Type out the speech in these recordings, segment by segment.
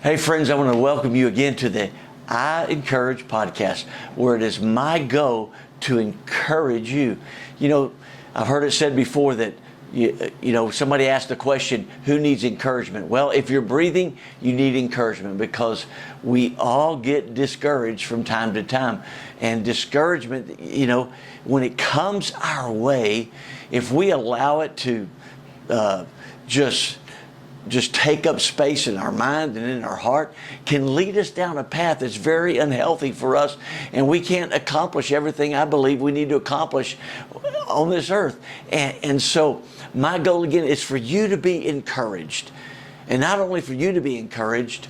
Hey friends, I want to welcome you again to the I Encourage podcast, where it is my goal to encourage you. You know, I've heard it said before that, somebody asked the question, who needs encouragement? Well, if you're breathing, you need encouragement because we all get discouraged from time to time. And discouragement, when it comes our way, if we allow it to just take up space in our mind and in our heart, can lead us down a path that's very unhealthy for us, and we can't accomplish everything I believe we need to accomplish on this earth. And so my goal again is for you to be encouraged, and not only for you to be encouraged,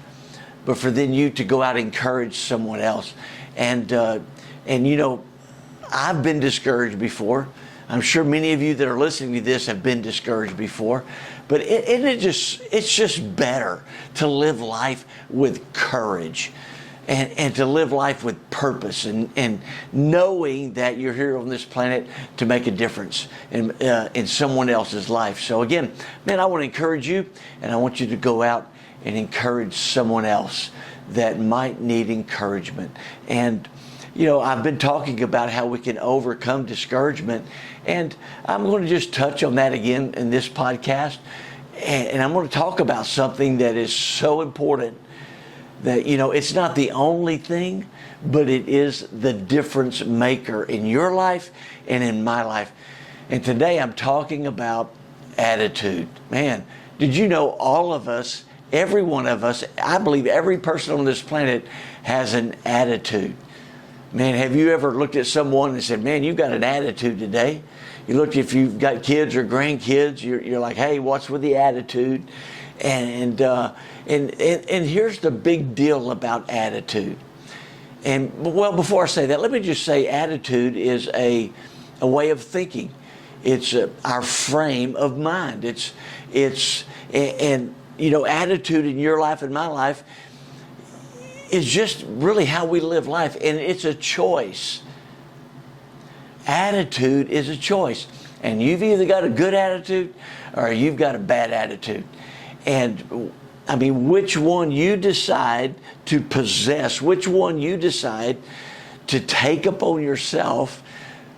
but for then you to go out and encourage someone else. And I've been discouraged before. I'm sure many of you that are listening to this have been discouraged before, but it's just better to live life with courage and to live life with purpose and knowing that you're here on this planet to make a difference in someone else's life. So again, man, I want to encourage you, and I want you to go out and encourage someone else that might need encouragement. And I've been talking about how we can overcome discouragement, and I'm going to just touch on that again in this podcast. And I'm going to talk about something that is so important that, it's not the only thing, but it is the difference maker in your life and in my life. And today I'm talking about attitude. Man, did you know all of us, every one of us, I believe every person on this planet has an attitude. Man, have you ever looked at someone and said, man, you've got an attitude today? You look, if you've got kids or grandkids, you're like, hey, what's with the attitude? And here's the big deal about attitude. And well, before I say that, let me just say attitude is a way of thinking. It's our frame of mind. Attitude in your life and my life is just really how we live life, and it's a choice. Attitude is a choice, and you've either got a good attitude or you've got a bad attitude. And I mean, which one you decide to possess, which one you decide to take upon yourself,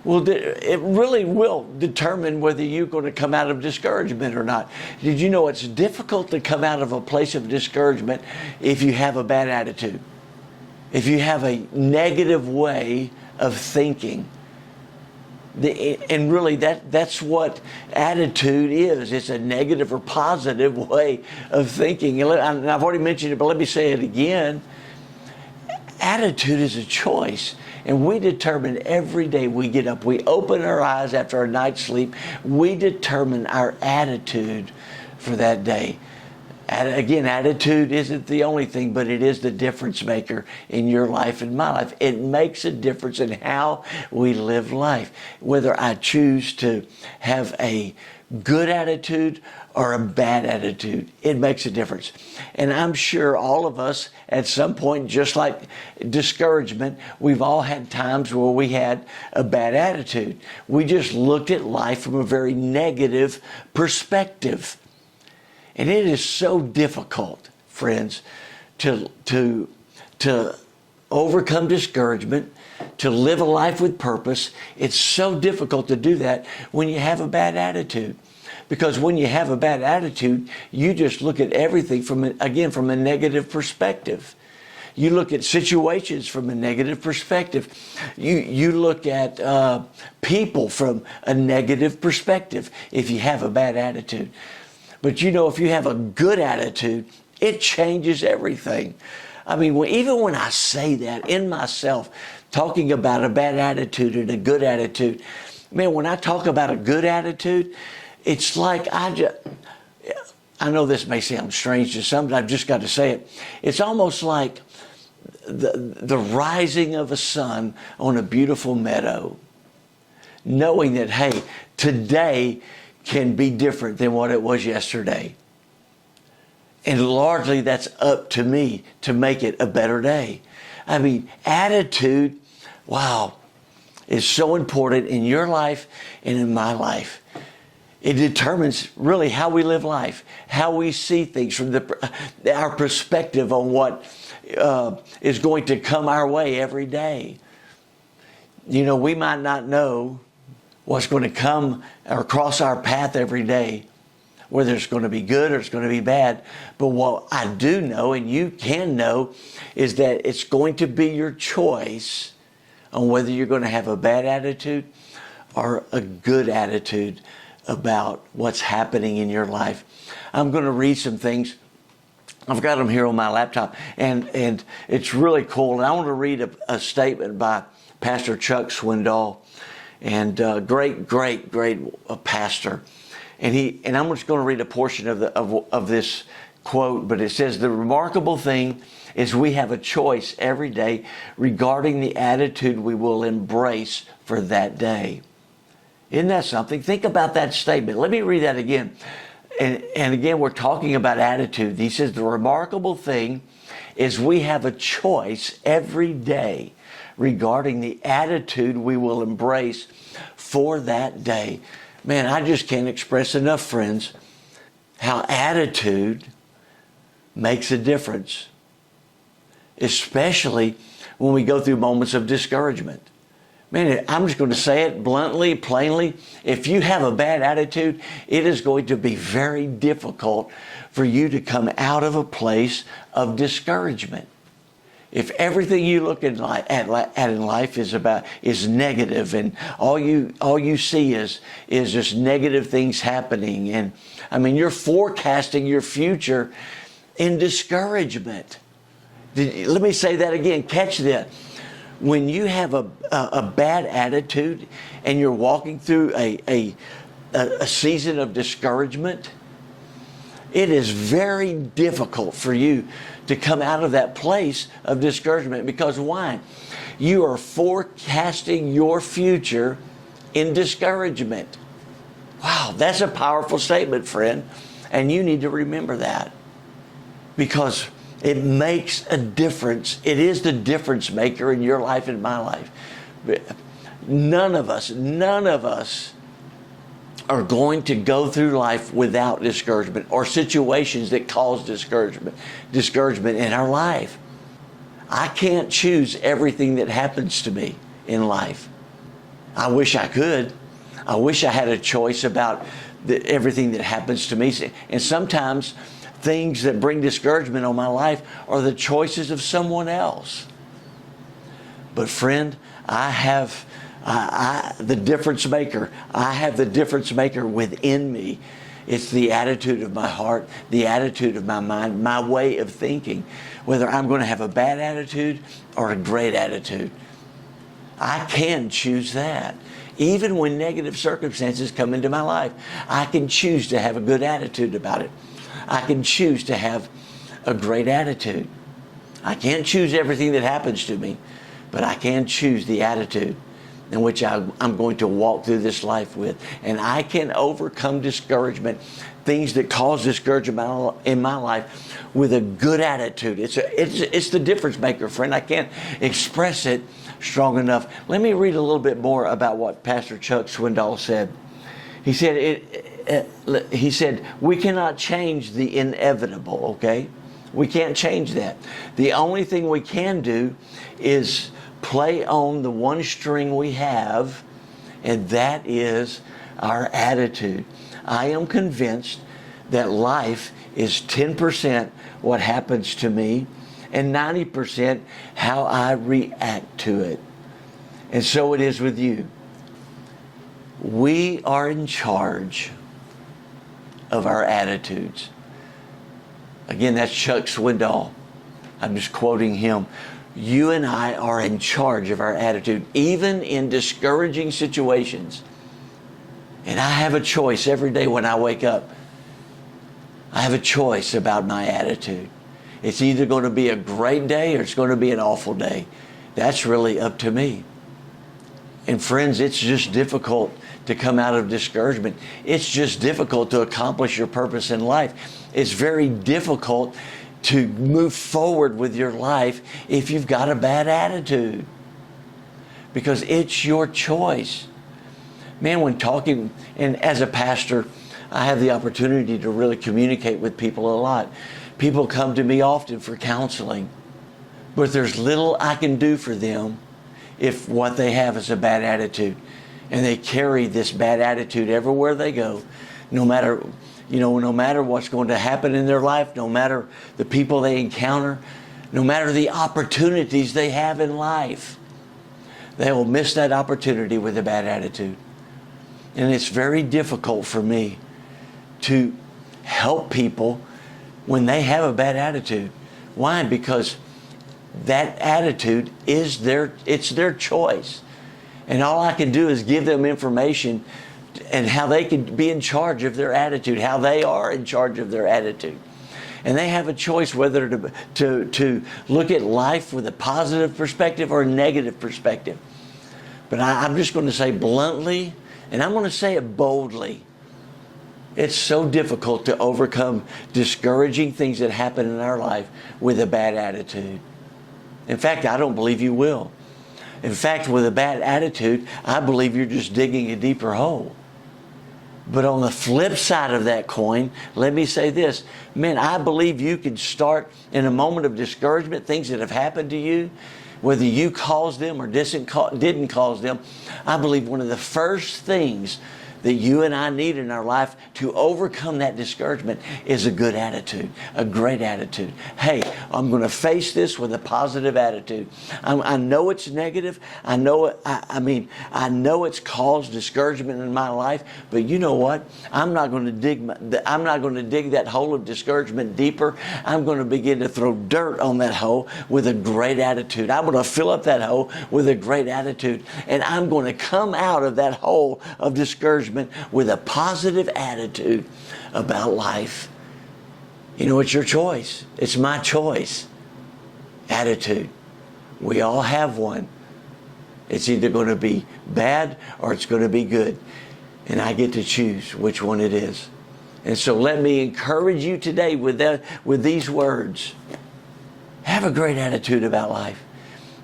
it really will determine whether you're going to come out of discouragement or not. Did you know it's difficult to come out of a place of discouragement if you have a bad attitude? If you have a negative way of thinking. And really that's what attitude is. It's a negative or positive way of thinking. And I've already mentioned it, but let me say it again. Attitude is a choice. And we determine every day we get up, we open our eyes after our night's sleep, we determine our attitude for that day. Again, attitude isn't the only thing, but it is the difference maker in your life and my life. It makes a difference in how we live life. Whether I choose to have a good attitude or a bad attitude, it makes a difference. And I'm sure all of us at some point, just like discouragement, we've all had times where we had a bad attitude. We just looked at life from a very negative perspective. And it is so difficult, friends, to overcome discouragement, to live a life with purpose. It's so difficult to do that when you have a bad attitude. Because when you have a bad attitude, you just look at everything from a negative perspective. You look at situations from a negative perspective. You look at people from a negative perspective if you have a bad attitude. But if you have a good attitude, it changes everything. I mean, even when I say that in myself, talking about a bad attitude and a good attitude, man, when I talk about a good attitude, it's like I know this may sound strange to some, but I've just got to say it. It's almost like the rising of a sun on a beautiful meadow, knowing that, hey, today can be different than what it was yesterday. And largely that's up to me to make it a better day. I mean, attitude, wow, is so important in your life and in my life. It determines really how we live life, how we see things from our perspective on what is going to come our way every day. You know, we might not know what's going to come or cross our path every day, whether it's going to be good or it's going to be bad. But what I do know, and you can know, is that it's going to be your choice on whether you're going to have a bad attitude or a good attitude about what's happening in your life. I'm going to read some things. I've got them here on my laptop, and it's really cool. And I want to read a statement by Pastor Chuck Swindoll, and great pastor. And I'm just going to read a portion of this quote, but it says, "The remarkable thing is we have a choice every day regarding the attitude we will embrace for that day." Isn't that something? Think about that statement. Let me read that again. And again, we're talking about attitude. He says, the remarkable thing is we have a choice every day regarding the attitude we will embrace for that day. Man, I just can't express enough, friends, how attitude makes a difference, especially when we go through moments of discouragement. Man, I'm just going to say it bluntly, plainly. If you have a bad attitude, it is going to be very difficult for you to come out of a place of discouragement. If everything you look at in life is negative, and all you see is just negative things happening, and I mean, you're forecasting your future in discouragement. Let me say that again. Catch that. When you have a bad attitude and you're walking through a season of discouragement, it is very difficult for you to come out of that place of discouragement. Because why? You are forecasting your future in discouragement. Wow, that's a powerful statement, friend. And you need to remember that, because it makes a difference. It is the difference maker in your life and my life. None of us are going to go through life without discouragement or situations that cause discouragement in our life. I can't choose everything that happens to me in life. I wish I could. I wish I had a choice about everything that happens to me. And sometimes things that bring discouragement on my life are the choices of someone else. But friend, I have the difference maker. I have the difference maker within me. It's the attitude of my heart, the attitude of my mind, my way of thinking, whether I'm going to have a bad attitude or a great attitude. I can choose that. Even when negative circumstances come into my life, I can choose to have a good attitude about it. I can choose to have a great attitude. I can't choose everything that happens to me, but I can choose the attitude in which I'm going to walk through this life with. And I can overcome discouragement, things that cause discouragement in my life, with a good attitude. It's the difference maker, friend. I can't express it strong enough. Let me read a little bit more about what Pastor Chuck Swindoll said. He said, we cannot change the inevitable, okay? We can't change that. The only thing we can do is play on the one string we have, and that is our attitude. I am convinced that life is 10% what happens to me and 90% how I react to it. And so it is with you. We are in charge of our attitudes. Again, that's Chuck Swindoll. I'm just quoting him. You and I are in charge of our attitude, even in discouraging situations. And I have a choice every day when I wake up. I have a choice about my attitude. It's either going to be a great day or it's going to be an awful day. That's really up to me. And friends, it's just difficult to come out of discouragement. It's just difficult to accomplish your purpose in life. It's very difficult to move forward with your life if you've got a bad attitude, because it's your choice. Man, when talking, and as a pastor, I have the opportunity to really communicate with people a lot. People come to me often for counseling, but there's little I can do for them if what they have is a bad attitude. And they carry this bad attitude everywhere they go, no matter what's going to happen in their life, no matter the people they encounter, no matter the opportunities they have in life. They will miss that opportunity with a bad attitude. And it's very difficult for me to help people when they have a bad attitude. Why? Because that attitude is it's their choice. And all I can do is give them information and how they can be in charge of their attitude, how they are in charge of their attitude. And they have a choice whether to look at life with a positive perspective or a negative perspective. But I'm just going to say bluntly, and I'm going to say it boldly, it's so difficult to overcome discouraging things that happen in our life with a bad attitude. In fact, I don't believe you will. In fact, with a bad attitude, I believe you're just digging a deeper hole. But on the flip side of that coin, let me say this. Man, I believe you can start in a moment of discouragement, things that have happened to you, whether you caused them or didn't cause them. I believe one of the first things that you and I need in our life to overcome that discouragement is a good attitude, a great attitude. Hey, I'm going to face this with a positive attitude. I know it's negative. I know it's caused discouragement in my life, but you know what? I'm not going to dig that hole of discouragement deeper. I'm going to begin to throw dirt on that hole with a great attitude. I'm going to fill up that hole with a great attitude, and I'm going to come out of that hole of discouragement with a positive attitude about life. You know, it's your choice. It's my choice. Attitude. We all have one. It's either going to be bad or it's going to be good. And I get to choose which one it is. And so let me encourage you today with these words. Have a great attitude about life.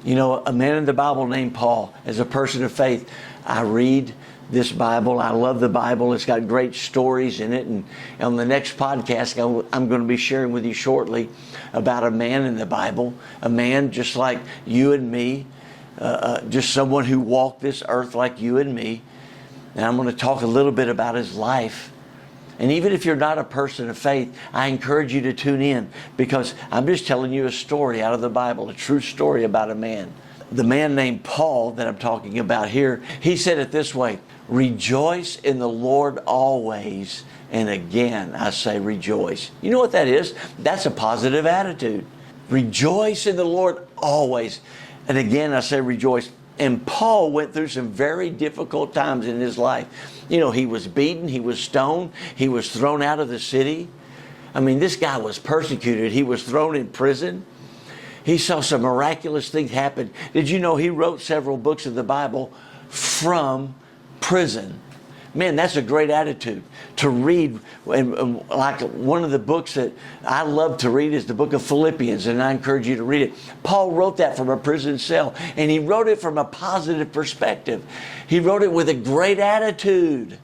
You know, a man in the Bible named Paul, as a person of faith, I read this Bible. I love the Bible. It's got great stories in it. And on the next podcast, I'm going to be sharing with you shortly about a man in the Bible, a man just like you and me, just someone who walked this earth like you and me. And I'm going to talk a little bit about his life. And even if you're not a person of faith, I encourage you to tune in, because I'm just telling you a story out of the Bible, a true story about a man. The man named Paul that I'm talking about here, he said it this way: rejoice in the Lord always. And again, I say rejoice. You know what that is? That's a positive attitude. Rejoice in the Lord always. And again, I say rejoice. And Paul went through some very difficult times in his life. You know, he was beaten, he was stoned, he was thrown out of the city. I mean, this guy was persecuted. He was thrown in prison. He saw some miraculous things happen. Did you know he wrote several books of the Bible from prison? Man, that's a great attitude to read. And like one of the books that I love to read is the book of Philippians, and I encourage you to read it. Paul wrote that from a prison cell, and he wrote it from a positive perspective. He wrote it with a great attitude.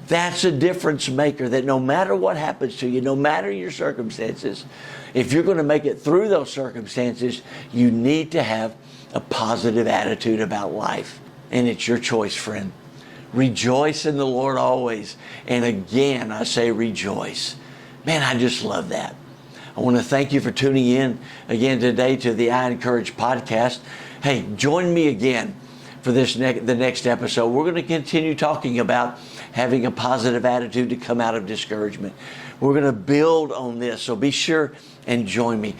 That's a difference maker, that no matter what happens to you, no matter your circumstances, if you're going to make it through those circumstances, you need to have a positive attitude about life. And it's your choice, friend. Rejoice in the Lord always. And again, I say rejoice. Man, I just love that. I want to thank you for tuning in again today to the I Encourage podcast. Hey, join me again for the next episode. We're going to continue talking about having a positive attitude to come out of discouragement. We're going to build on this, so be sure and join me.